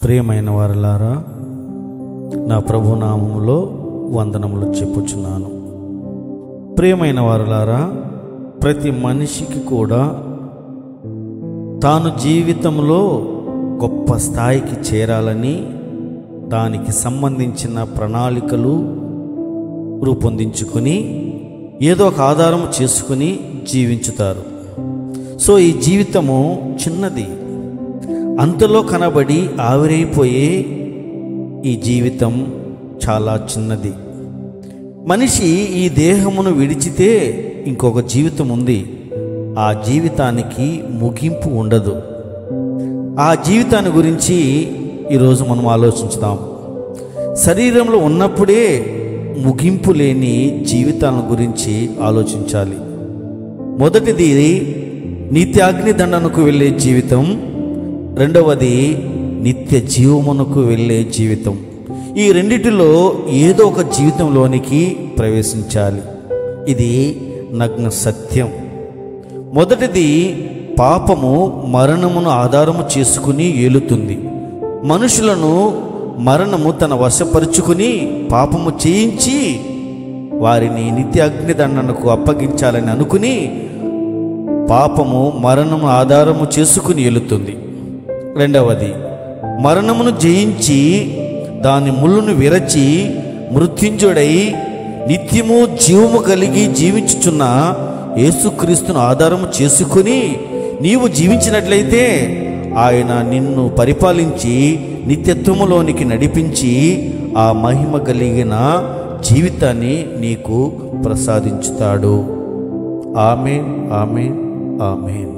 ప్రియమైన వారలారా, నా ప్రభునామములో వందనములు చెప్పుచున్నాను. ప్రియమైన వారలారా, ప్రతి మనిషికి కూడా తాను జీవితంలో గొప్ప స్థాయికి చేరాలని దానికి సంబంధించిన ప్రణాళికలు రూపొందించుకొని ఏదో ఒక ఆధారం చేసుకుని జీవించుతారు. సో ఈ జీవితము చిన్నది, అంతలో కనబడి ఆవిరైపోయే ఈ జీవితం చాలా చిన్నది. మనిషి ఈ దేహమును విడిచితే ఇంకొక జీవితం ఉంది. ఆ జీవితానికి ముగింపు ఉండదు. ఆ జీవితాన్ని గురించి ఈరోజు మనం ఆలోచించుదాం. శరీరంలో ఉన్నప్పుడే ముగింపు లేని జీవితాల గురించి ఆలోచించాలి. మొదటిది నిత్యాగ్ని దండనకు వెళ్ళే జీవితం, రెండవది నిత్య జీవమునకు వెళ్ళే జీవితం. ఈ రెండిటిలో ఏదో ఒక జీవితంలోనికి ప్రవేశించాలి. ఇది నగ్న సత్యం. మొదటిది, పాపము మరణమును ఆధారము చేసుకుని ఏలుతుంది. మనుషులను మరణము తన వశపరుచుకుని పాపము చేయించి వారిని నిత్య అగ్నిదండనకు అప్పగించాలని అనుకుని పాపము మరణము ఆధారము చేసుకుని ఏలుతుంది. రెండవది, మరణమును జయించి దాని ముళ్ళును విరచి మృత్యుంజుడై నిత్యము జీవము కలిగి జీవించుచున్న యేసుక్రీస్తును ఆధారము చేసుకుని నీవు జీవించినట్లయితే ఆయన నిన్ను పరిపాలించి నిత్యత్వములోనికి నడిపించి ఆ మహిమ కలిగిన జీవితాన్ని నీకు ప్రసాదించుతాడు. ఆమేన్, ఆమేన్, ఆమేన్.